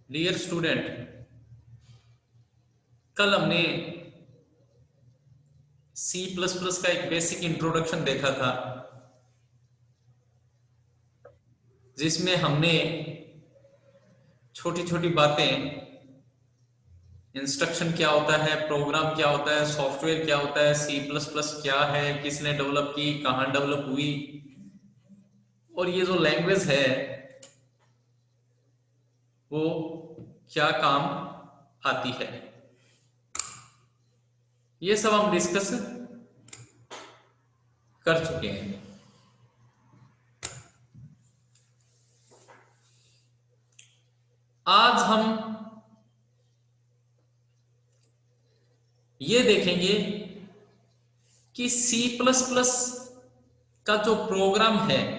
Dear student, कल हमने सी plus plus का एक बेसिक इंट्रोडक्शन देखा था, जिसमें हमने छोटी छोटी बातें, इंस्ट्रक्शन क्या होता है, प्रोग्राम क्या होता है, सॉफ्टवेयर क्या होता है, सी प्लस प्लस क्या है, किसने डेवलप की, कहाँ डेवलप हुई, और ये जो लैंग्वेज है वो क्या काम आती है, ये सब हम डिस्कस कर चुके हैं। आज हम ये देखेंगे कि सी प्लस प्लस का जो प्रोग्राम है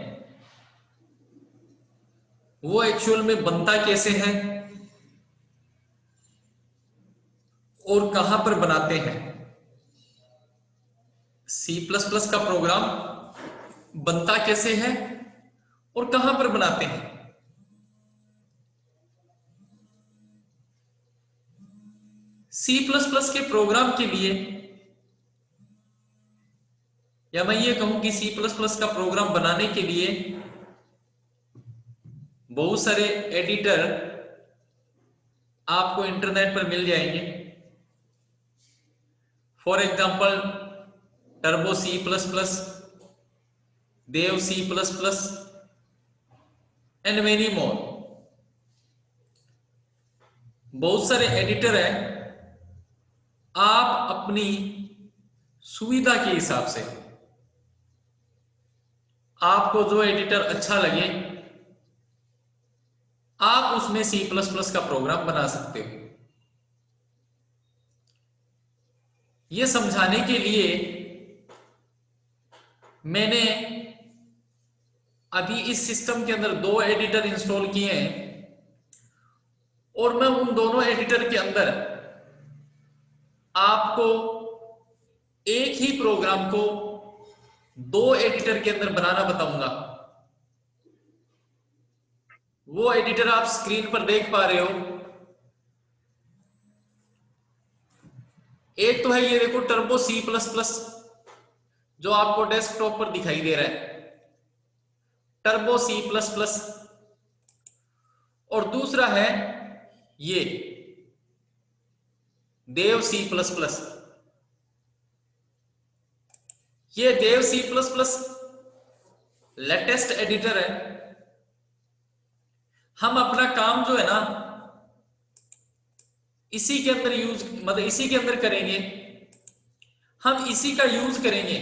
वो एक्चुअल में बनता कैसे है और कहां पर बनाते हैं। सी प्लस प्लस का प्रोग्राम बनता कैसे है और कहां पर बनाते हैं। सी प्लस प्लस के प्रोग्राम के लिए, या मैं ये कहूं कि सी प्लस प्लस का प्रोग्राम बनाने के लिए बहुत सारे एडिटर आपको इंटरनेट पर मिल जाएंगे। For example Turbo C plus plus, Dev C plus plus and many more. बहुत सारे एडिटर हैं, आप अपनी सुविधा के हिसाब से आपको जो एडिटर अच्छा लगे आप उसमें सी प्लस प्लस का प्रोग्राम बना सकते हो। यह समझाने के लिए मैंने अभी इस सिस्टम के अंदर दो एडिटर इंस्टॉल किए हैं और मैं उन दोनों एडिटर के अंदर आपको एक ही प्रोग्राम को दो एडिटर के अंदर बनाना बताऊंगा। वो एडिटर आप स्क्रीन पर देख पा रहे हो। एक तो है ये देखो टर्बो सी प्लस प्लस, जो आपको डेस्कटॉप पर दिखाई दे रहा है, टर्बो सी प्लस प्लस। और दूसरा है ये देव सी प्लस प्लस। ये Dev C plus plus latest editor है। हम अपना काम जो है ना इसी के अंदर यूज, मतलब इसी के अंदर करेंगे, हम इसी का यूज करेंगे।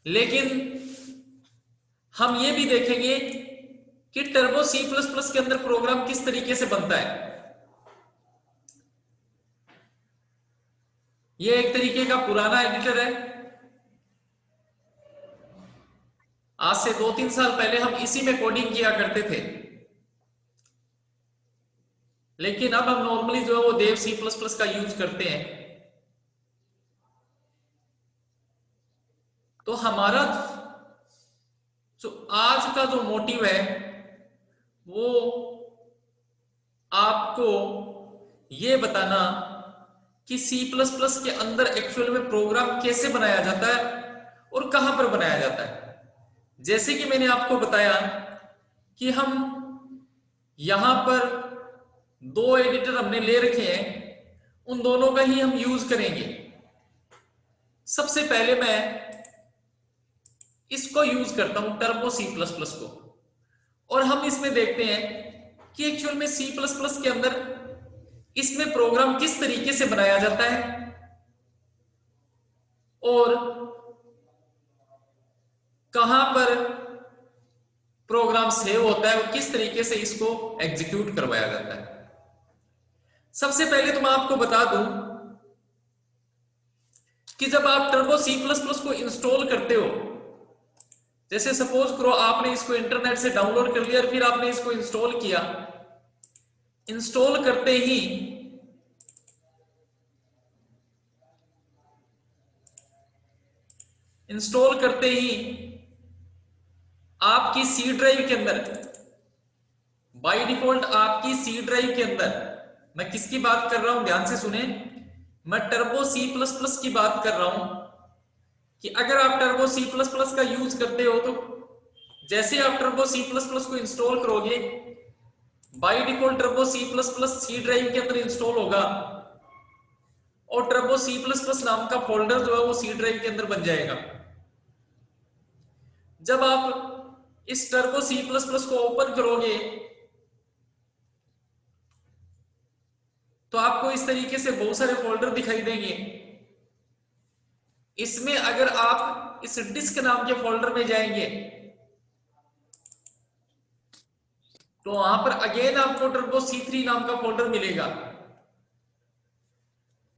लेकिन हम ये भी देखेंगे कि टर्बो सी प्लस प्लस के अंदर प्रोग्राम किस तरीके से बनता है। ये एक तरीके का पुराना एडिटर है। आज से 2-3 साल पहले हम इसी में कोडिंग किया करते थे, लेकिन अब हम नॉर्मली जो है वो देव सी प्लस प्लस का यूज करते हैं। तो हमारा जो आज का जो मोटिव है वो आपको ये बताना कि सी प्लस प्लस के अंदर एक्चुअल में प्रोग्राम कैसे बनाया जाता है और कहां पर बनाया जाता है। जैसे कि मैंने आपको बताया कि हम यहां पर दो एडिटर हमने ले रखे हैं, उन दोनों का ही हम यूज करेंगे। सबसे पहले मैं इसको यूज करता हूं, टर्बो सी प्लस प्लस को, और हम इसमें देखते हैं कि एक्चुअल में सी प्लस प्लस के अंदर इसमें प्रोग्राम किस तरीके से बनाया जाता है और कहां पर प्रोग्राम सेव होता है और किस तरीके से इसको एग्जीक्यूट करवाया जाता है। सबसे पहले तो मैं आपको बता दूं कि जब आप टर्बो सी प्लस प्लस को इंस्टॉल करते हो, जैसे सपोज करो आपने इसको इंटरनेट से डाउनलोड कर लिया और फिर आपने इसको इंस्टॉल किया। इंस्टॉल करते ही आपकी सी ड्राइव के अंदर बाय डिफॉल्ट आपकी सी ड्राइव के अंदर, मैं किसकी बात कर रहा हूं ध्यान से सुने, मैं टर्बो सी प्लस प्लस की बात कर रहा हूं कि अगर आप टर्बो सी प्लस प्लस का यूज करते हो तो जैसे आप टर्बो सी प्लस प्लस को इंस्टॉल करोगे by default turbo C plus plus C drive के अंदर इंस्टॉल होगा और टर्बो सी प्लस प्लस नाम का फोल्डर जो है वो सी ड्राइव के अंदर बन जाएगा। जब आप इस टर्बो सी प्लस प्लस को ओपन करोगे तो आपको इस तरीके से बहुत सारे फोल्डर दिखाई देंगे। इसमें अगर आप इस डिस्क नाम के फोल्डर में जाएंगे तो वहां पर अगेन आपको टर्बो C3 नाम का फोल्डर मिलेगा।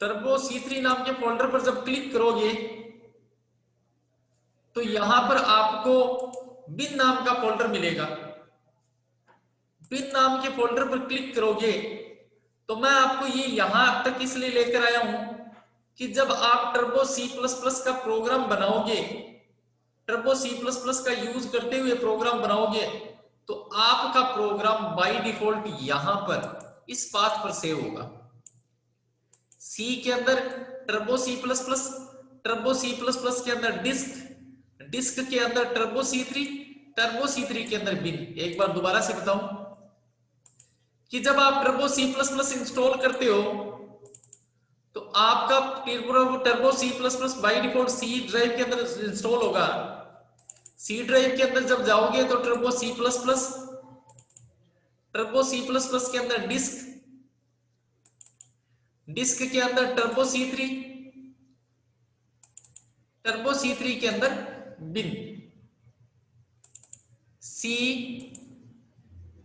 टर्बो C3 नाम के फोल्डर पर जब क्लिक करोगे तो यहां पर आपको बिन नाम का फोल्डर मिलेगा। बिन नाम के फोल्डर पर क्लिक करोगे तो मैं आपको ये यहां तक इसलिए लेकर आया हूं कि जब आप टर्बो C++ का प्रोग्राम बनाओगे, टर्बो C++ का यूज करते हुए प्रोग्राम बनाओगे तो आपका प्रोग्राम बाय डिफॉल्ट यहां पर इस पाथ पर सेव होगा। सी के अंदर टर्बो C++, टर्बो C++ के अंदर डिस्क, डिस्क के अंदर टर्बो C3, टर्बो C3 के अंदर बिन। एक बार दोबारा से बताऊं कि जब आप टर्बो C++ इंस्टॉल करते हो तो आपका turbo C++ by default C drive के अंदर इंस्टॉल होगा। सी ड्राइव के अंदर जब जाओगे तो टर्बो C++, टर्बो C++ के अंदर डिस्क, डिस्क के अंदर टर्बो C3, टर्बो C3 के अंदर bin. C,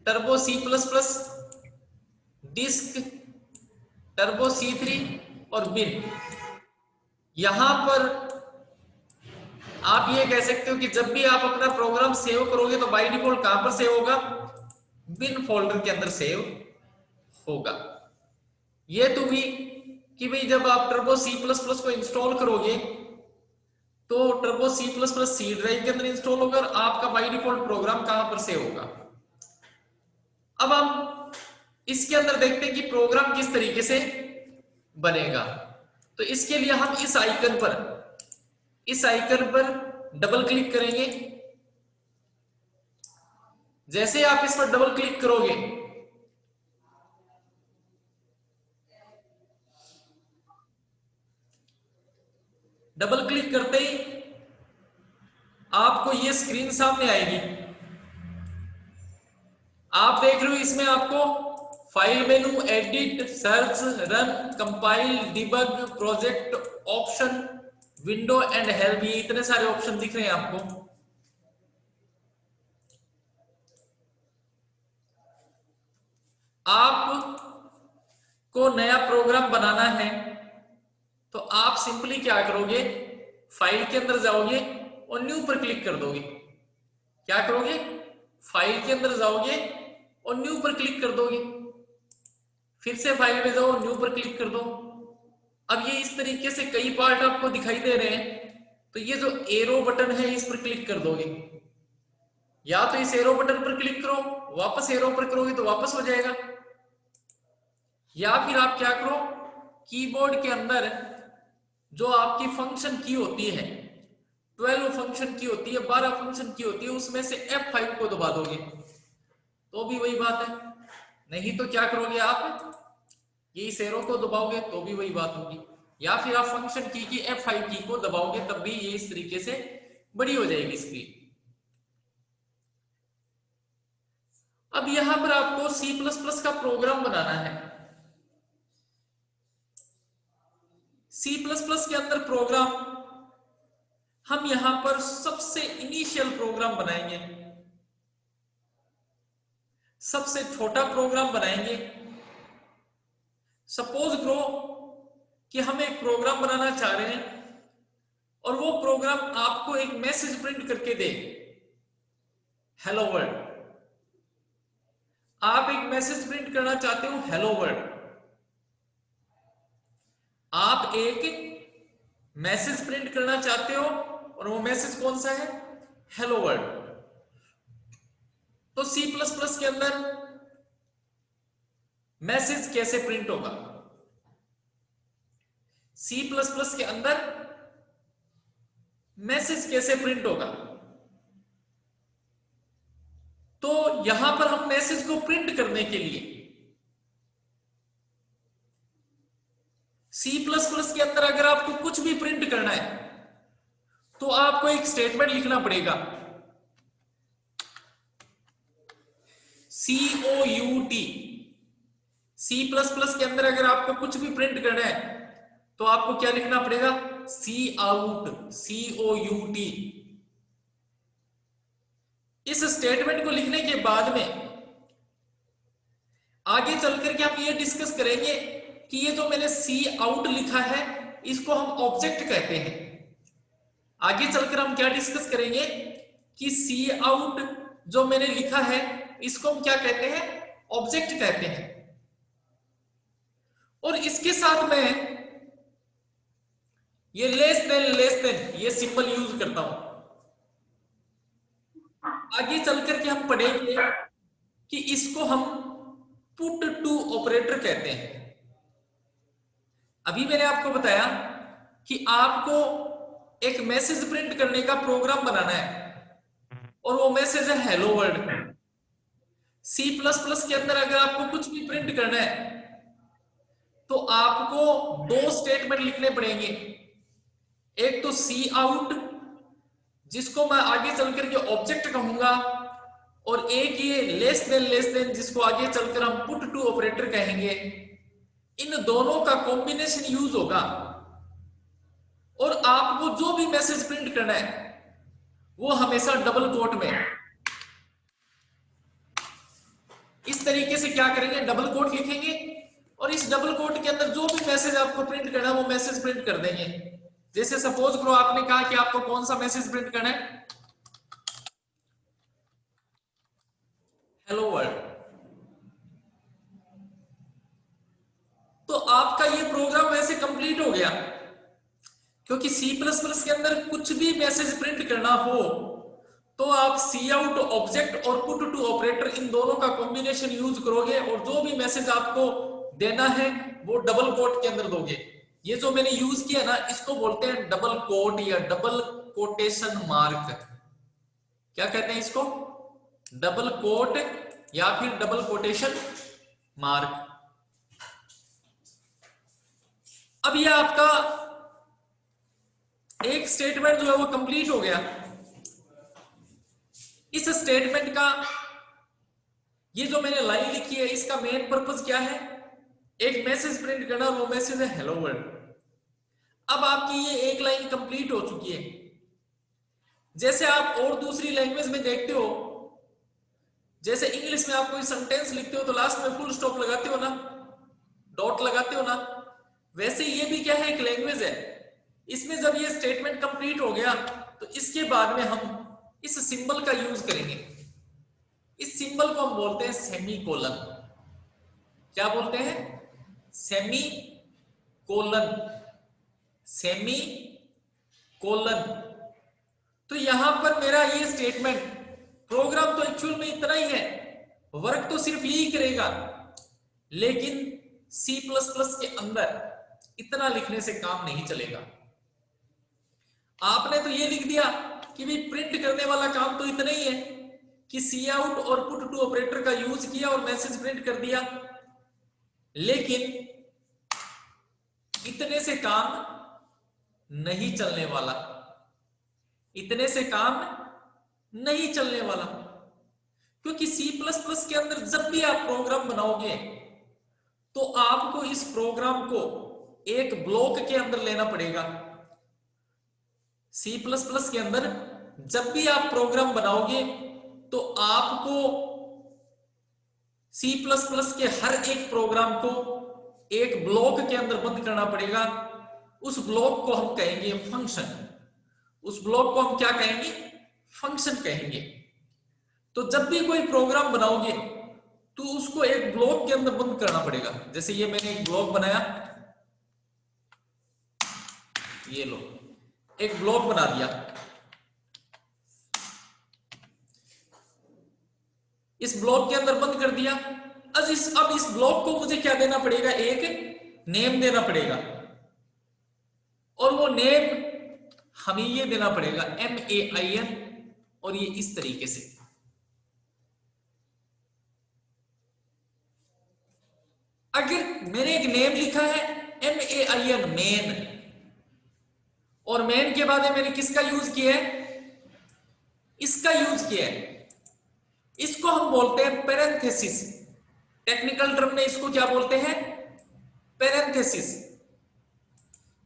turbo C++, disk, turbo C3 और बिन। यहां पर आप ये कह सकते हो कि जब भी आप अपना प्रोग्राम सेव करोगे तो बाय डिफॉल्ट कहां पर सेव होगा, बिन फोल्डर के अंदर सेव होगा। ये तो भी कि भाई जब आप टर्बो C++ को इंस्टॉल करोगे तो टर्बो C++ सी ड्राइव के अंदर इंस्टॉल होगा और आपका बाय डिफॉल्ट प्रोग्राम कहां पर सेव होगा। अब हम इसके अंदर देखते हैं कि प्रोग्राम किस तरीके से बनेगा। तो इसके लिए हम इस आइकन पर डबल क्लिक करेंगे। जैसे आप इस पर डबल क्लिक करोगे डबल क्लिक करते ही आपको ये स्क्रीन सामने आएगी। आप देख रहे हो इसमें आपको file menu, edit, search, run, compile, debug, project, option, window and help, ये इतने सारे ऑप्शन दिख रहे हैं आपको। आपको नया प्रोग्राम बनाना है तो आप सिंपली क्या करोगे, फाइल के अंदर जाओगे और न्यू पर क्लिक कर दोगे। क्या करोगे, फाइल के अंदर जाओगे और न्यू पर क्लिक कर दोगे। फिर से फाइल में जाओ, न्यू पर क्लिक कर दो। अब ये इस तरीके से कई पार्ट आपको दिखाई दे रहे हैं तो ये जो एरो बटन है इस पर क्लिक कर दोगे। या तो इस एरो बटन पर क्लिक करो, वापस एरो पर करोगे तो वापस हो जाएगा। या फिर आप क्या करो, कीबोर्ड के अंदर जो आपकी फंक्शन की होती है, 12 फंक्शन की होती है, 12 फंक्शन की होती है, उसमें से F5 को दबा दोगे तो भी वही बात है। नहीं तो क्या करोगे, आप ये इस एरो को दबाओगे तो भी वही बात होगी। या फिर आप फंक्शन की F5 की को दबाओगे तब भी ये इस तरीके से बड़ी हो जाएगी स्क्रीन। अब यहां पर आपको C++ का प्रोग्राम बनाना है। C++ के अंदर प्रोग्राम हम यहां पर सबसे इनिशियल प्रोग्राम बनाएंगे, सबसे छोटा प्रोग्राम बनाएंगे। सपोज करो कि हम एक प्रोग्राम बनाना चाह रहे हैं और वो प्रोग्राम आपको एक मैसेज प्रिंट करके दे, हेलो वर्ल्ड। आप एक मैसेज प्रिंट करना चाहते हो, हेलो वर्ल्ड। आप एक मैसेज प्रिंट करना चाहते हो और वो मैसेज कौन सा है, हेलो वर्ल्ड। तो C++ के अंदर मैसेज कैसे प्रिंट होगा? सी प्लस प्लस के अंदर मैसेज कैसे प्रिंट होगा? तो यहां पर हम मैसेज को प्रिंट करने के लिए सी प्लस प्लस के अंदर अगर आपको कुछ भी प्रिंट करना है तो आपको एक स्टेटमेंट लिखना पड़ेगा, COUT। सी प्लस प्लस के अंदर अगर आपको कुछ भी प्रिंट करना है तो आपको क्या लिखना पड़ेगा? COUT, COUT। इस स्टेटमेंट को लिखने के बाद में आगे चलकर के हम ये डिस्कस करेंगे कि ये जो मैंने सी आउट लिखा है इसको हम ऑब्जेक्ट कहते हैं। आगे चलकर हम क्या डिस्कस करेंगे कि सी आउट जो मैंने लिखा है इसको हम क्या कहते हैं? ऑब्जेक्ट कहते हैं। और इसके साथ में ये लेस देन ये सिंबल यूज करता हूं। आगे चलकर के हम पढ़ेंगे कि इसको हम पुट टू ऑपरेटर कहते हैं। अभी मैंने आपको बताया कि आपको एक मैसेज प्रिंट करने का प्रोग्राम बनाना है और वो मैसेज है hello world. C plus plus के अंदर अगर आपको कुछ भी प्रिंट करना है तो आपको दो स्टेटमेंट लिखने पड़ेंगे, एक तो सी आउट जिसको मैं आगे चलकर के ऑब्जेक्ट कहूंगा, और एक ये लेस देन जिसको आगे चलकर हम पुट टू ऑपरेटर कहेंगे। इन दोनों का कॉम्बिनेशन यूज होगा और आपको जो भी मैसेज प्रिंट करना है वो हमेशा डबल कोट में इस तरीके से क्या करेंगे, डबल कोट लिखेंगे और इस डबल कोट के अंदर जो भी मैसेज आपको प्रिंट करना है वो मैसेज प्रिंट कर देंगे। जैसे सपोज करो आपने कहा कि आपको कौन सा मैसेज प्रिंट करना है, हेलो वर्ल्ड। तो आपका ये प्रोग्राम वैसे कंप्लीट हो गया, क्योंकि सी प्लस प्लस के अंदर कुछ भी मैसेज प्रिंट करना हो तो आप सी आउट ऑब्जेक्ट और पुट टू ऑपरेटर इन दोनों का कॉम्बिनेशन यूज करोगे और जो भी मैसेज आपको देना है वो डबल कोट के अंदर दोगे। ये जो मैंने यूज किया ना इसको बोलते हैं डबल कोट या डबल कोटेशन मार्क। क्या कहते हैं इसको? डबल कोट या फिर डबल कोटेशन मार्क। अब ये आपका एक स्टेटमेंट जो है वो कंप्लीट हो गया। इस स्टेटमेंट का ये जो मैंने लाइन लिखी है इसका मेन पर्पस क्या है? एक मैसेज प्रिंट करना, वो मैसेज है हेलो वर्ल्ड। अब आपकी ये एक लाइन कंप्लीट हो चुकी है। जैसे आप और दूसरी लैंग्वेज में देखते हो, जैसे इंग्लिश में आप कोई सेंटेंस लिखते हो तो लास्ट में फुल स्टॉप लगाते हो ना, डॉट लगाते हो ना, वैसे ये भी क्या है, एक लैंग्वेज है। इसमें जब ये स्टेटमेंट कंप्लीट हो गया तो इसके बाद में हम इस सिंबल का यूज करेंगे। इस सिंबल को हम बोलते हैं सेमी कोलन। क्या बोलते हैं? Semi colon, semi colon. तो यहां पर मेरा ये स्टेटमेंट प्रोग्राम तो एक्चुअल में इतना ही है, वर्क तो सिर्फ यही करेगा, लेकिन सी प्लस प्लस के अंदर इतना लिखने से काम नहीं चलेगा। आपने तो ये लिख दिया कि भाई प्रिंट करने वाला काम तो इतना ही है कि सी आउट और पुट टू ऑपरेटर का यूज किया और मैसेज प्रिंट कर दिया, लेकिन इतने से काम नहीं चलने वाला, इतने से काम नहीं चलने वाला। क्योंकि सी प्लस प्लस के अंदर जब भी आप प्रोग्राम बनाओगे तो आपको इस प्रोग्राम को एक ब्लॉक के अंदर लेना पड़ेगा। सी प्लस प्लस के अंदर जब भी आप प्रोग्राम बनाओगे तो आपको सी प्लस प्लस के हर एक प्रोग्राम को एक ब्लॉक के अंदर बंद करना पड़ेगा। उस ब्लॉक को हम कहेंगे फंक्शन। उस ब्लॉक को हम क्या कहेंगे? फंक्शन कहेंगे। तो जब भी कोई प्रोग्राम बनाओगे तो उसको एक ब्लॉक के अंदर बंद करना पड़ेगा। जैसे ये मैंने एक ब्लॉक बनाया, ये लो एक ब्लॉक बना दिया, इस ब्लॉक के अंदर बंद कर दिया। अब इस ब्लॉक को मुझे क्या देना पड़ेगा, एक नेम देना पड़ेगा, और वो नेम हमें ये देना पड़ेगा MAIN, और ये इस तरीके से। अगर मैंने एक नेम लिखा है MAIN मेन, और मेन के बाद मैंने किसका यूज किया है, इसका यूज किया है, इसको हम बोलते हैं पैरेंथेसिस। टेक्निकल टर्म में इसको क्या बोलते हैं, पैरेंथेसिस।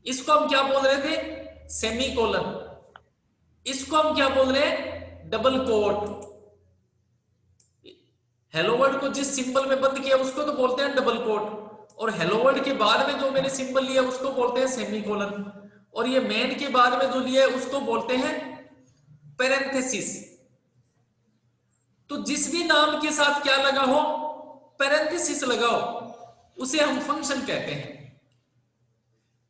इसको हम क्या बोल रहे थे, सेमीकोलन। इसको हम क्या बोल रहे हैं, डबल कोट। हेलो वर्ड को जिस सिंबल में बंद किया उसको तो बोलते हैं डबल कोट, और हेलो वर्ड के बाद में जो मैंने सिंबल लिया उसको बोलते हैं सेमीकोलन, और ये मेन के बाद में जो लिया है उसको बोलते हैं पैरेंथेसिस। तो जिस भी नाम के साथ क्या लगा हो, पैरेंथेसिस लगाओ, उसे हम फंक्शन कहते हैं।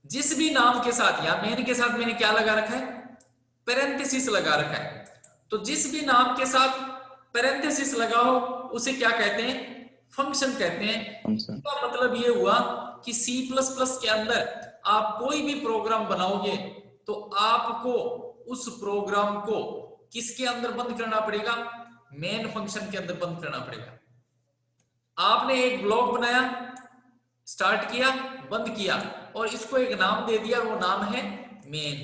जिस भी नाम के साथ, या मेन के साथ मैंने क्या लगा रखा है, पैरेंथेसिस लगा रखा है, तो जिस भी नाम के साथ पैरेंथेसिस लगाओ उसे क्या कहते हैं, फंक्शन कहते हैं। इसका मतलब ये हुआ कि C++ के अंदर आप कोई भी प्रोग्राम बनाओगे तो आपको उस प्रोग्राम को किसके अंदर बंद करना पड़ेगा, मेन फंक्शन के अंदर बंद करना पड़ेगा। आपने एक ब्लॉक बनाया, स्टार्ट किया, बंद किया, और इसको एक नाम दे दिया, वो नाम है मेन।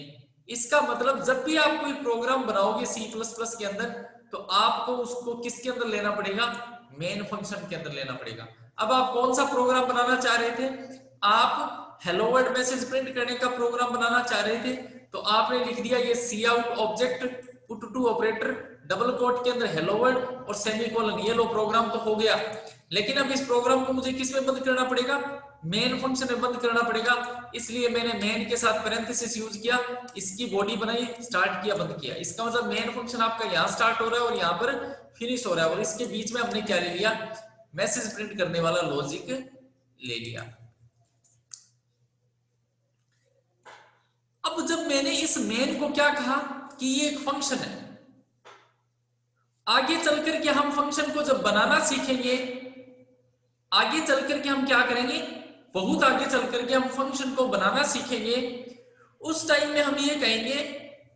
इसका मतलब जब भी आप कोई प्रोग्राम बनाओगे C++ के अंदर तो आपको उसको किसके अंदर लेना पड़ेगा, मेन फंक्शन के अंदर लेना पड़ेगा। अब आप कौन सा प्रोग्राम बनाना चाह रहे थे, आप हेलो वर्ल्ड मैसेज प्रिंट करने का प्रोग्राम बनाना चाह रहे थे, तो आपने लिख दिया ये cout object put to operator double quote के अंदर हेलो वर्ल्ड और सेमीकोलन, ये लो प्रोग्राम तो हो गया। लेकिन अब इस प्रोग्राम को मुझे किस में बंद करना पड़ेगा, मेन फंक्शन में बंद करना पड़ेगा। इसलिए मैंने मेन के साथ पैरेंथेसिस यूज किया, इसकी बॉडी बनाई, स्टार्ट किया, बंद किया। इसका मतलब मेन फंक्शन आपका यहाँ स्टार्ट हो रहा है और यहाँ पर फिनिश हो रहा है, और इसके बीच में हमने क्या ले लिया, मैसेज प्रिंट करने वाला लॉजिक ले लिया। अब जब मैंने इस मेन को क्या कहा कि ये एक फंक्शन है, आगे चल करके हम फंक्शन को जब बनाना सीखेंगे, आगे चल करके हम क्या करेंगे, बहुत आगे चल करके हम फंक्शन को बनाना सीखेंगे, उस टाइम में हम ये कहेंगे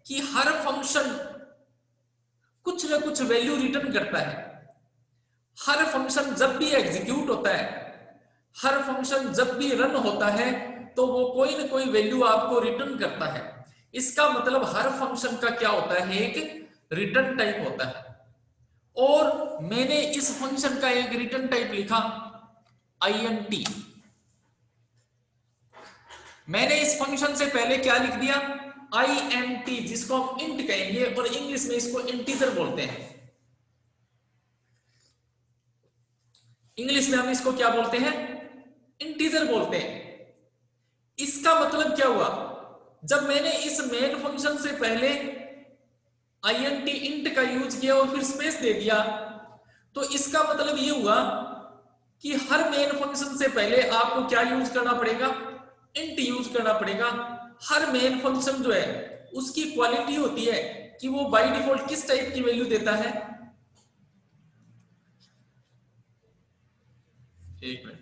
कि हर फंक्शन कुछ ना कुछ वैल्यू रिटर्न करता है। हर फंक्शन जब भी एग्जीक्यूट होता है, हर फंक्शन जब भी रन होता है, तो वो कोई ना कोई वैल्यू आपको रिटर्न करता है। इसका मतलब हर फंक्शन का क्या होता है, एक रिटर्न टाइप होता है। और मैंने इस फंक्शन का एक रिटर्न टाइप लिखा int। मैंने इस फंक्शन से पहले क्या लिख दिया, int, जिसको हम इंट कहेंगे, और इंग्लिश में इसको इंटीजर बोलते हैं। इंग्लिश में हम इसको क्या बोलते हैं, इंटीजर बोलते हैं। इसका मतलब क्या हुआ, जब मैंने इस मेन फंक्शन से पहले int इंट का यूज किया और फिर स्पेस दे दिया, तो इसका मतलब ये हुआ कि हर मेन फंक्शन से पहले आपको क्या यूज करना पड़ेगा, इंट यूज करना पड़ेगा। हर मेन फंक्शन जो है उसकी क्वालिटी होती है कि वो बाय डिफॉल्ट किस टाइप की वैल्यू देता है। एक मिनट,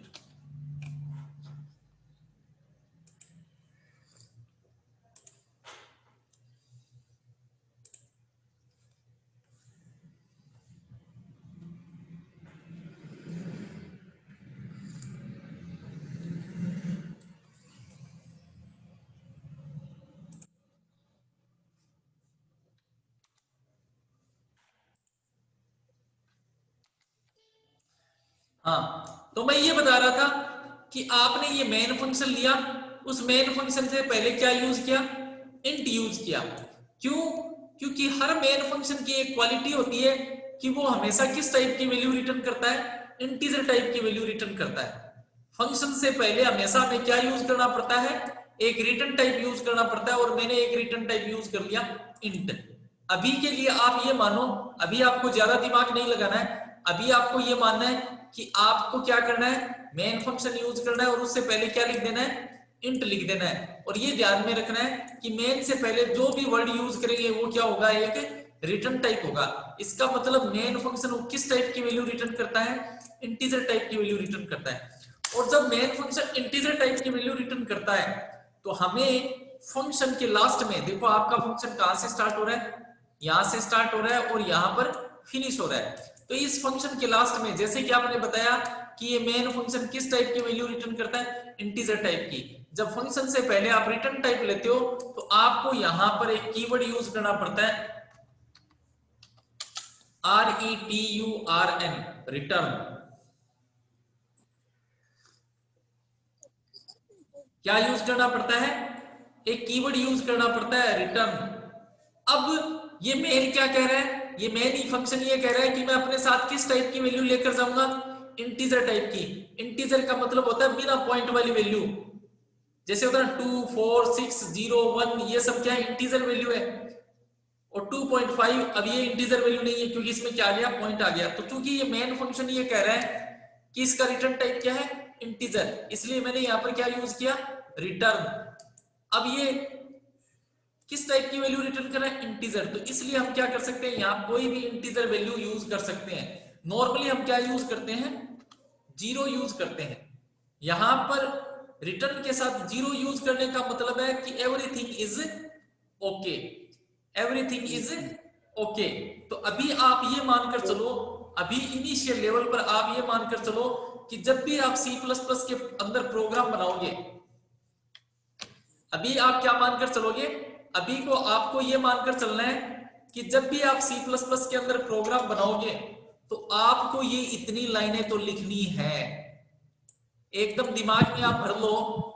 हाँ, तो मैं ये बता रहा था कि आपने ये मेन फंक्शन लिया, उस मेन फंक्शन से पहले क्या यूज किया, इंट यूज किया। क्यों, क्योंकि हर मेन फंक्शन की एक क्वालिटी होती है कि वो हमेशा किस टाइप की वैल्यू रिटर्न करता है, इंटीजर टाइप की वैल्यू रिटर्न करता है। फंक्शन से पहले हमेशा हमें क्या यूज करना पड़ता है, एक रिटर्न टाइप यूज करना पड़ता है, और मैंने एक रिटर्न टाइप यूज कर लिया इंट। अभी के लिए आप ये मानो, अभी आपको ज्यादा दिमाग नहीं लगाना है, अभी आपको ये मानना है कि आपको क्या करना है, मेन फंक्शन यूज करना है और उससे पहले क्या लिख देना है, इंट लिख देना है। और ये ध्यान में रखना है कि मेन से पहले जो भी वर्ड यूज करेंगे वो क्या होगा, एक रिटर्न टाइप होगा। इसका मतलब मेन फंक्शन वो किस टाइप की वैल्यू रिटर्न करता है, इंटीजर टाइप की वैल्यू रिटर्न करता है। और जब मेन फंक्शन इंटीजर टाइप की वैल्यू रिटर्न करता है तो हमें फंक्शन के लास्ट में, देखो आपका फंक्शन कहां से स्टार्ट हो रहा है, यहां से स्टार्ट हो रहा है और यहां पर फिनिश हो रहा है। तो इस फंक्शन के लास्ट में, जैसे कि आपने बताया कि ये मेन फंक्शन किस टाइप की वैल्यू रिटर्न करता है, इंटीजर टाइप की। जब फंक्शन से पहले आप रिटर्न टाइप लेते हो तो आपको यहां पर एक कीवर्ड यूज करना पड़ता है, RETURN, रिटर्न। क्या यूज करना पड़ता है, एक कीवर्ड यूज करना पड़ता है, रिटर्न। अब ये मेन क्या कह रहा है, ये मेन ही फंक्शन ये कह रहा है कि मैं अपने साथ किस टाइप की वैल्यू लेकर जाऊंगा, इंटीजर टाइप की। इंटीजर का मतलब होता है बिना पॉइंट वाली वैल्यू, जैसे होता है 2 4 6 0 1, ये सब क्या है, इंटीजर वैल्यू है। और 2.5 अब ये इंटीजर वैल्यू नहीं है क्योंकि इसमें क्या आ गया, पॉइंट आ गया। तो चूंकि ये मेन फंक्शन ये कह रहा है कि इसका रिटर्न टाइप क्या है, इंटीजर, इसलिए मैंने यहां पर क्या यूज किया, रिटर्न। अब ये किस टाइप की वैल्यू रिटर्न कर रहा है, इंटीजर, तो इसलिए हम क्या कर सकते हैं, यहां कोई भी इंटीजर वैल्यू यूज कर सकते हैं। नॉर्मली हम क्या यूज करते हैं, जीरो यूज करते हैं। यहां पर रिटर्न के साथ जीरो यूज करने का मतलब है कि everything is okay, everything is okay. तो अभी आप ये मानकर चलो, अभी इनिशियल लेवल पर आप ये मानकर चलो कि जब भी आप C++ के अंदर प्रोग्राम बनाओगे, अभी आप क्या मानकर चलोगे, अभी को आपको ये मानकर चलना है कि जब भी आप C++ के अंदर प्रोग्राम बनाओगे तो आपको ये इतनी लाइनें तो लिखनी है। एकदम दिमाग में आप भर लो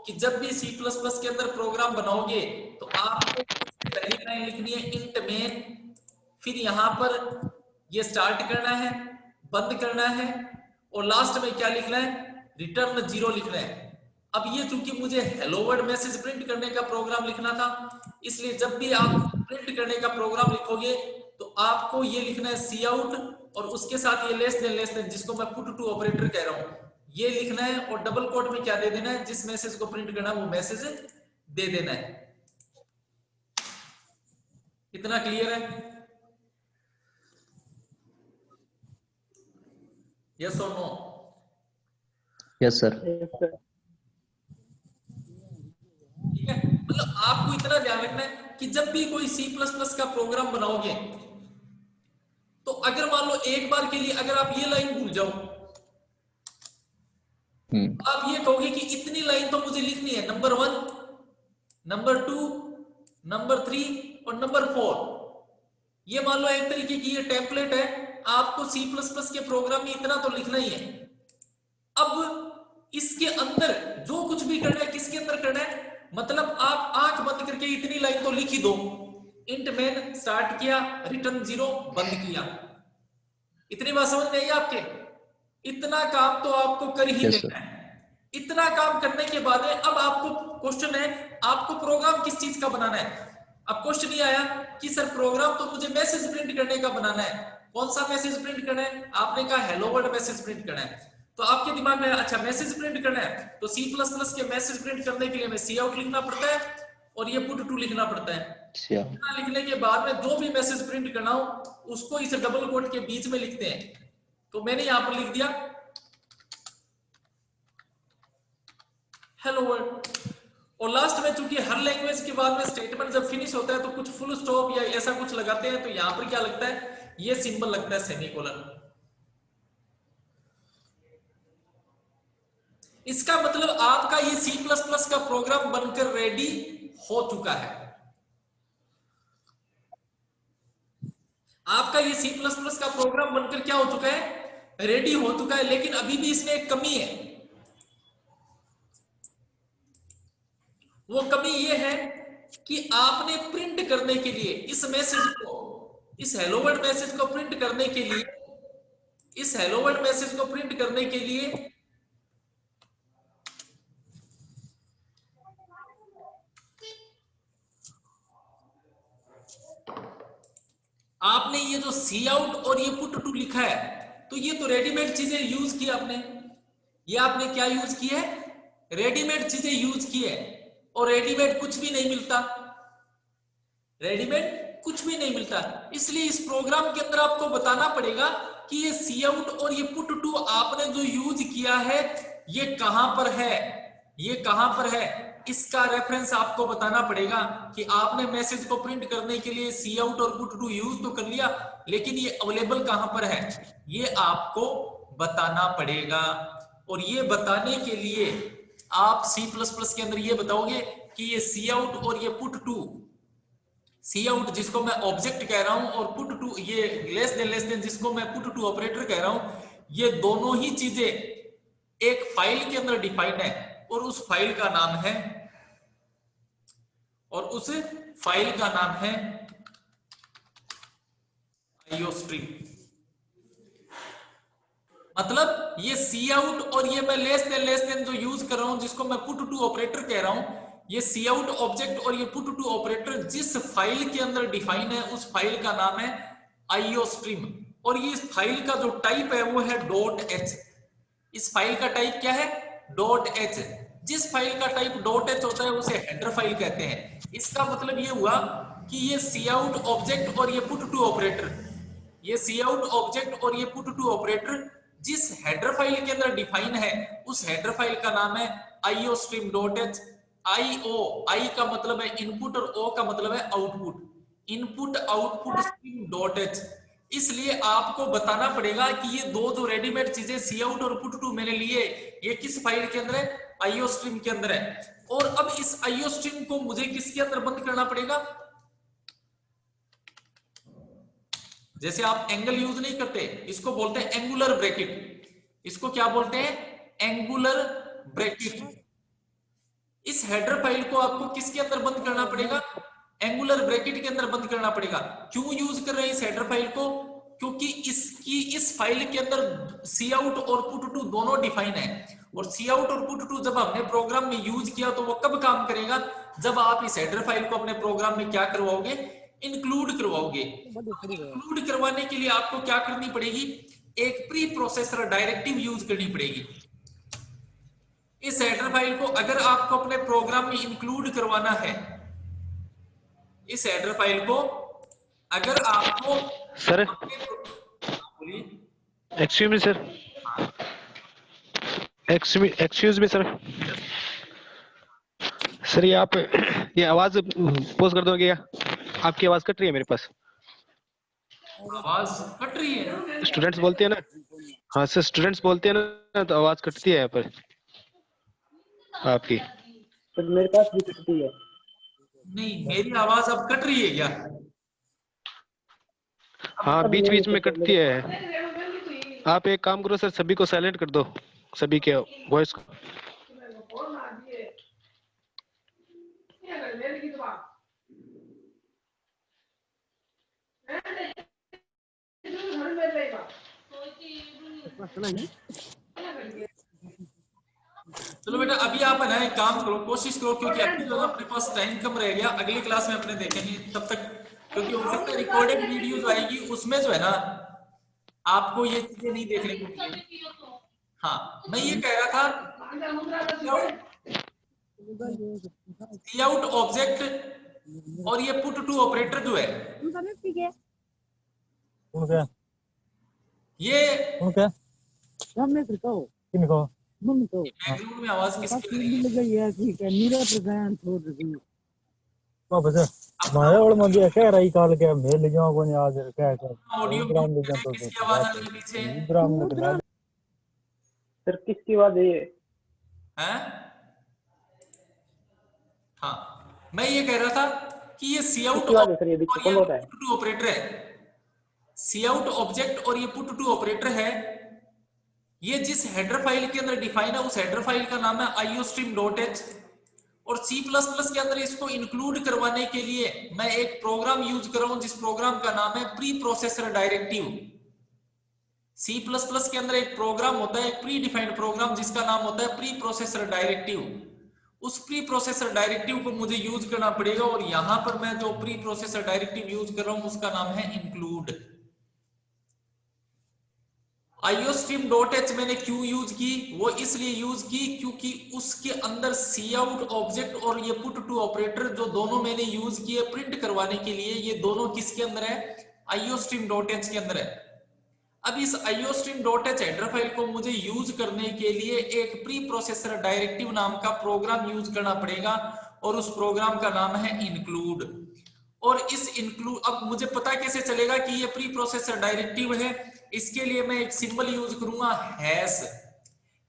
कि जब भी C++ के अंदर प्रोग्राम बनाओगे तो आपको पहली लाइन लिखनी है इंट मेन, फिर यहां पर ये स्टार्ट करना है, बंद करना है, और लास्ट में क्या लिखना है, रिटर्न 0 लिखना है। अब ये चूंकि मुझे हेलो वर्ल्ड मैसेज प्रिंट करने का प्रोग्राम लिखना था, इसलिए जब भी आप प्रिंट करने का प्रोग्राम लिखोगे तो आपको ये लिखना है सी आउट, और उसके साथ ये लेस देन जिसको मैं पुट टू ऑपरेटर कह रहा हूं, ये लिखना है, और डबल कोट में क्या दे देना है, जिस मैसेज को प्रिंट करना है वो मैसेज दे देना है। कितना क्लियर है, यस और नो? Yes sir. ठीक है, मतलब आपको इतना ध्यान रखना है कि जब भी कोई C++ का प्रोग्राम बनाओगे तो अगर मान लो एक बार के लिए अगर आप ये लाइन भूल जाओ, आप ये कहोगे कि इतनी लाइन तो मुझे लिखनी है, नंबर 1, नंबर 2, नंबर 3 और नंबर 4। ये मान लो एक तरीके की ये टेम्पलेट है, आपको C++ के प्रोग्राम में इतना तो लिखना ही है। अब इसके अंदर जो कुछ भी करना है, किसके अंदर करना है, मतलब आप आंख बंद करके इतनी लाइन तो लिख ही दो, इंट मेन स्टार्ट किया, रिटर्न 0 बंद किया। इतनी बात समझ में आई आपके? इतना काम तो आपको कर ही लेना है। इतना काम करने के बाद अब आपको क्वेश्चन है, आपको प्रोग्राम किस चीज का बनाना है। अब क्वेश्चन ये आया कि सर प्रोग्राम तो मुझे मैसेज प्रिंट करने का बनाना है, कौन सा मैसेज प्रिंट करना है, आपने कहा हेलो वर्ल्ड मैसेज प्रिंट करना है। तो आपके दिमाग में अच्छा मैसेज प्रिंट करना है, तो C++ के मैसेज प्रिंट करने के लिए हमें सी आउट लिखना पड़ता है और ये पुट टू लिखना पड़ता है। इतना लिखने के बाद में जो भी मैसेज प्रिंट करना हो उसको इस डबल कोट के बीच में लिखते हैं। तो मैंने यहां पर लिख दिया हेलो वर्ल्ड, और लास्ट में चूंकि हर लैंग्वेज के बाद में स्टेटमेंट जब फिनिश होता है तो कुछ फुल स्टॉप या ऐसा कुछ लगाते हैं, तो यहां पर क्या लगता है, ये सिंबल लगता है सेमीकोलन। इसका मतलब आपका ये C++ का प्रोग्राम बनकर रेडी हो चुका है, आपका ये C++ का प्रोग्राम बनकर क्या हो चुका है, रेडी हो चुका है। लेकिन अभी भी इसमें एक कमी है, वो कमी ये है कि आपने प्रिंट करने के लिए इस मैसेज को, इस हेलो वर्ल्ड मैसेज को प्रिंट करने के लिए, इस हेलो वर्ल्ड मैसेज को प्रिंट करने के लिए आपने ये जो सी आउट और ये पुट टू लिखा है, तो ये तो रेडीमेड चीजें यूज की आपने, ये आपने क्या यूज की है, रेडीमेड चीजें यूज की है, और रेडीमेड कुछ भी नहीं मिलता, रेडीमेड कुछ भी नहीं मिलता। इसलिए इस प्रोग्राम के अंदर आपको बताना पड़ेगा कि ये सी आउट और ये पुट टू आपने जो यूज किया है ये कहां पर है, ये कहां पर है, इसका रेफरेंस आपको बताना पड़ेगा कि आपने मैसेज को प्रिंट करने के लिए सी आउट और पुट टू यूज तो कर लिया, लेकिन ये अवेलेबल कहां पर है ये आपको बताना पड़ेगा। और ये बताने के लिए आप C++ के अंदर ये बताओगे कि ये सी आउट और ये पुट टू, सी आउट जिसको मैं ऑब्जेक्ट कह रहा हूं और पुट टू ये लेस देन जिसको मैं पुट टू ऑपरेटर कह रहा हूं, ये दोनों ही चीजें एक फाइल के अंदर डिफाइंड है और उस फाइल का नाम है, और उस फाइल का नाम है आईओस्ट्रीम। मतलब ये सी आउट और ये मैं लेस देन जो यूज कर रहा हूं जिसको मैं पुट टू ऑपरेटर कह रहा हूं, ये सी आउट ऑब्जेक्ट और ये पुट टू ऑपरेटर जिस फाइल के अंदर डिफाइन है उस फाइल का नाम है आईओस्ट्रीम। और ये फाइल का जो टाइप है वो है .h। इस फाइल का टाइप क्या है? .h। जिस फाइल का टाइप .h होता है उसे हेडर फाइल कहते हैं। इसका मतलब ये हुआ कि ये सी आउट ऑब्जेक्ट और ये पुट टू ऑपरेटर, ये सी आउट ऑब्जेक्ट और ये पुट टू ऑपरेटर जिस हेडर फाइल के अंदर डिफाइन है उस हेडर फाइल का नाम है iostream.h। आई का मतलब है इनपुट और ओ का मतलब है आउटपुट, इनपुट आउटपुट stream.h। इसलिए आपको बताना पड़ेगा कि ये दो जो रेडीमेड चीजें सी आउट और पुट टू मैंने लिए ये किस फाइल के अंदर है? iostream के अंदर है। और अब इस iostream को मुझे किसके अंदर बंद करना पड़ेगा? जैसे आप एंगल यूज नहीं करते, इसको बोलते हैं एंगुलर ब्रैकेट। इसको क्या बोलते हैं? Angular bracket. इस हेडर फाइल को आपको किसके अंदर बंद करना पड़ेगा? एंगुलर ब्रैकेट के अंदर बंद करना पड़ेगा। क्यों यूज कर रहे हैं इस हेडर फाइल को? क्योंकि इस फाइल के अंदर सी आउट और पुट टू दोनों डिफाइन है, और सी आउट और पुट टू जब हमने प्रोग्राम में यूज किया तो वो कब काम करेगा? जब आप इस हेडर फाइल को अपने प्रोग्राम में क्या करवाओगे? इंक्लूड करवाओगे। इंक्लूड करवाने के लिए आपको क्या करनी पड़ेगी? एक प्री प्रोसेसर डायरेक्टिव यूज करनी पड़ेगी। इस हेडर फाइल को अगर आपको अपने प्रोग्राम में इंक्लूड करवाना है, इस हेडर फाइल को अगर आपको सर बोलिए। Excuse me sir, excuse me sir, sir ये आप ये आवाज पोज कर दोगे क्या? आपकी आवाज कट रही है मेरे पास। आवाज कट रही है? स्टूडेंट्स बोलते हैं ना, हाँ सर स्टूडेंट्स बोलते हैं ना तो आवाज कटती है यहाँ पर आपकी। सर मेरे पास भी कटती है। नहीं, मेरी आवाज अब कट रही है क्या? हाँ बीच बीच में कटती है। आप एक काम करो सर, सभी को साइलेंट कर दो, सभी के वॉइस को। चलो बेटा अभी आप है ना एक काम करो, कोशिश करो, क्योंकि अभी जो है अपने पास टाइम कम रह गया, अगली क्लास में अपने देखेंगे तब तक, क्योंकि हो सकता है रिकॉर्डेड वीडियो जो आएगी उसमें जो है ना आपको ये चीजें नहीं देखने को मिलेगी। हाँ मैं ये कह रहा था सी आउट ऑब्जेक्ट और ये पुट टू ऑपरेटर जो है ये बैकग्राउंड में आवाज किसकी आ रही है? ऑडियो किसकी आवाज आ रही है पीछे? सर किसकी आवाज है ये? हैं? हाँ मैं ये कह रहा था कि ये सी आउट किसकी आवाज है सर? ये और कौन ये होता है? पुट टू ऑपरेटर है, सी आउट ऑब्जेक्ट और ये पुट टू ऑपरेटर है। ये जिस हेडर फाइल के अंदर डिफाइन है उस हेडर फाइल का नाम है iostream.h। और C++ के अंदर इसको इंक्लूड करवाने के लिए मैं एक प्रोग्राम यूज कर रहा हूं जिस प्रोग्राम का नाम है प्री प्रोसेसर डायरेक्टिव। C++ के अंदर एक प्रोग्राम होता है, एक प्री डिफाइंड प्रोग्राम जिसका नाम होता है प्री प्रोसेसर डायरेक्टिव। उस प्री प्रोसेसर डायरेक्टिव को मुझे यूज करना पड़ेगा, और यहां पर मैं जो प्री प्रोसेसर डायरेक्टिव यूज कर रहा हूं उसका नाम है इंक्लूड। iostream.h मैंने क्यों यूज की, वो इसलिए यूज की क्योंकि उसके अंदर सी आउट ऑब्जेक्ट और ये पुट टू ऑपरेटर जो दोनों मैंने यूज किए प्रिंट करवाने के लिए, ये दोनों किसके अंदर है, iostream.h के अंदर है। अब इस iostream.h हेडर फाइल को मुझे यूज करने के लिए एक प्री प्रोसेसर डायरेक्टिव नाम का प्रोग्राम यूज करना पड़ेगा और उस प्रोग्राम का नाम है इंक्लूड। और इस इंक्लूड, अब मुझे पता कैसे चलेगा कि ये प्री प्रोसेसर डायरेक्टिव है, इसके लिए मैं एक सिंबल यूज करूंगा हैश।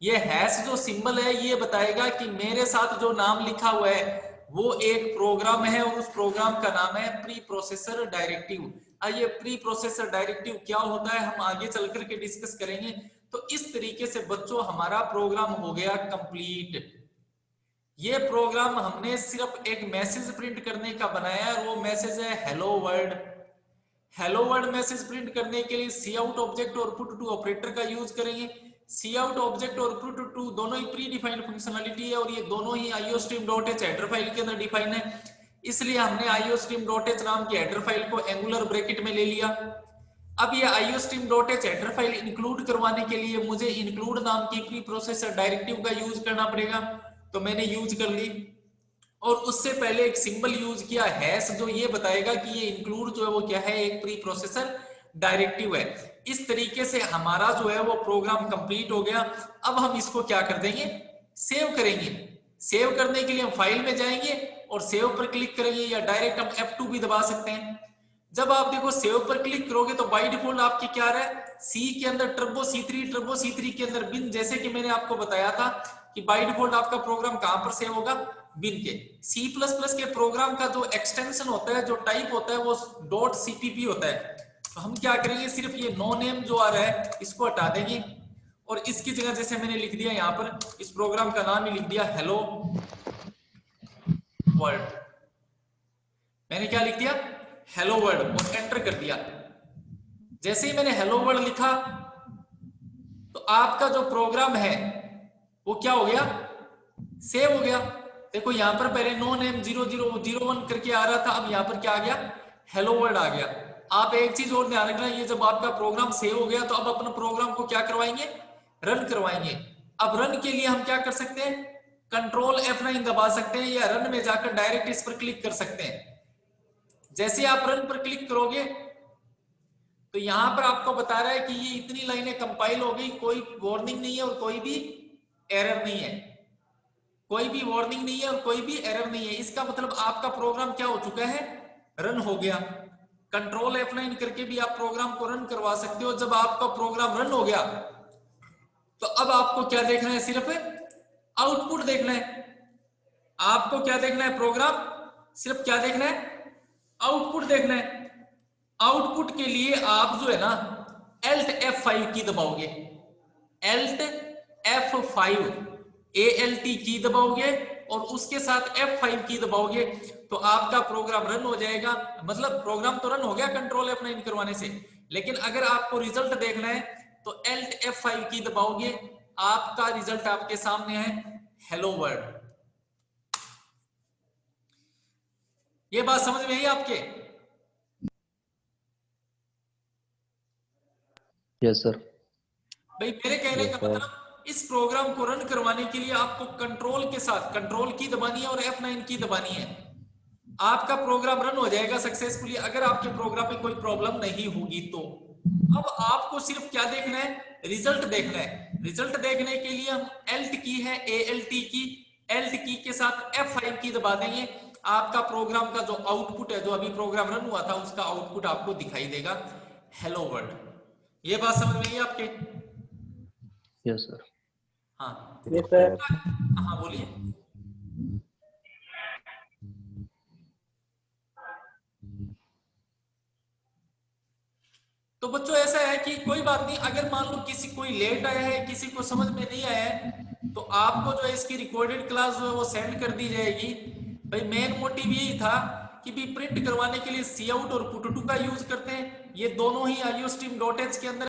ये हैश जो सिंबल है ये बताएगा कि मेरे साथ जो नाम लिखा हुआ है वो एक प्रोग्राम है और उस प्रोग्राम का नाम है प्री प्रोसेसर डायरेक्टिव। ये प्री प्रोसेसर डायरेक्टिव क्या होता है हम आगे चल करके डिस्कस करेंगे। तो इस तरीके से बच्चों हमारा प्रोग्राम हो गया कंप्लीट। ये प्रोग्राम हमने सिर्फ एक मैसेज प्रिंट करने का बनाया है, वो मैसेज है hello world. Hello world message print करने के लिए सी आउट ऑब्जेक्ट और पुट टू ऑपरेटर का यूज करेंगे। सी आउट ऑब्जेक्ट और पुट टू दोनों ही प्री डिफाइंड फंक्शनलिटी है और ये दोनों ही iostream.h हेडर फाइल के अंदर डिफाइन है, इसलिए हमने iostream.h नाम की हेडर फाइल को एंगुलर ब्रैकेट में ले लिया। अब ये iostream.h हेडर फाइल इंक्लूड करवाने के लिए मुझे इंक्लूड नाम की प्री प्रोसेसर डायरेक्टिव का यूज करना पड़ेगा, तो मैंने यूज कर ली। और उससे पहले एक सिंबल यूज किया हैश, जो ये बताएगा कि ये इंक्लूड जो है वो क्या है, एक प्री प्रोसेसर डायरेक्टिव है। इस तरीके से हमारा जो है वो प्रोग्राम कंप्लीट हो गया। अब हम इसको क्या कर देंगे, सेव करेंगे। सेव करने के लिए हम फाइल में जाएंगे और सेव पर क्लिक करेंगे, या डायरेक्ट हम F2 भी दबा सकते हैं। जब आप देखो सेव पर क्लिक करोगे तो बाय डिफॉल्ट आपके क्या रहा है, सी के अंदर टर्बो C3 के अंदर बिन, जैसे कि मैंने आपको बताया था कि बाय डिफॉल्ट आपका प्रोग्राम कहां पर सेव होगा, बिन के। C++ के प्रोग्राम का जो एक्सटेंशन होता है, जो टाइप होता है, वो .cpp होता है। तो हम क्या करेंगे, सिर्फ ये नो नेम जो आ रहा है इसको हटा देंगे और इसकी जगह जैसे मैंने लिख दिया यहाँ पर, इस प्रोग्राम का नाम ही लिख दिया हेलो वर्ल्ड। मैंने क्या लिख दिया, हेलो वर्ल्ड, और एंटर कर दिया। जैसे ही मैंने हेलो वर्ल्ड लिखा तो आपका जो प्रोग्राम है वो क्या हो गया, सेव हो गया। देखो यहाँ पर पहले नो नेम 0001 करके आ रहा था, अब यहाँ पर क्या आ गया, हेलो वर्ल्ड आ गया। आप एक चीज और ध्यान रखना, ये जब आपका प्रोग्राम सेव हो गया तो अब अपने प्रोग्राम को क्या करवाएंगे, रन करवाएंगे। अब रन के लिए हम क्या कर सकते हैं, कंट्रोल F9 दबा सकते हैं, या रन में जाकर डायरेक्ट इस पर क्लिक कर सकते हैं। जैसे आप रन पर क्लिक करोगे तो यहां पर आपको बता रहा है कि ये इतनी लाइनें कंपाइल हो गई, कोई वार्निंग नहीं है और कोई भी एरर नहीं है, कोई भी वार्निंग नहीं है और कोई भी एरर नहीं है। इसका मतलब आपका प्रोग्राम क्या हो चुका है, रन हो गया। कंट्रोल F9 करके भी आप प्रोग्राम को रन करवा सकते हो। जब आपका प्रोग्राम रन हो गया तो अब आपको क्या देखना है, सिर्फ आउटपुट देखना है। आपको क्या देखना है, प्रोग्राम सिर्फ क्या देखना है, आउटपुट देखना है। आउटपुट के लिए आप जो है ना Alt F5 की दबाओगे, Alt F5 ALT की दबाओगे और उसके साथ F5 की दबाओगे तो आपका प्रोग्राम रन हो जाएगा। मतलब प्रोग्राम तो रन हो गया कंट्रोल F9 करवाने से, लेकिन अगर आपको रिजल्ट देखना है तो Alt F5 की दबाओगे, आपका रिजल्ट आपके सामने है हेलो वर्ल्ड। ये बात समझ में आई आपके? Yes sir. भाई मेरे कहने का मतलब इस प्रोग्राम को रन करवाने के लिए आपको कंट्रोल के साथ कंट्रोल की दबानी है और F9 की दबानी है। आपका प्रोग्राम रन हो जाएगा सक्सेसफुली, अगर आपके प्रोग्राम में कोई प्रॉब्लम नहीं होगी तो। अब आपको सिर्फ क्या देखना है, रिजल्ट देखना है। रिजल्ट देखने के लिए हम Alt की है ALT की, Alt की के साथ F5 की दबा देंगे। आपका प्रोग्राम का जो आउटपुट है, जो अभी प्रोग्राम रन हुआ था उसका आउटपुट आपको दिखाई देगा हेलो वर्ल्ड। ये बात समझ में आई आपके? Yes sir. हाँ यस सर। हाँ बोलिए। तो बच्चों ऐसा है कि कोई बात नहीं, अगर मान लो किसी कोई लेट आया है, किसी को समझ में नहीं आया है, तो आपको जो है इसकी रिकॉर्डेड क्लास जो है वो सेंड कर दी जाएगी। भाई मेन मोटिव यही था कि भी प्रिंट करवाने के लिए सी आउट और पुट टू का यूज करते हैं, ये दोनों ही iostream.h के अंदर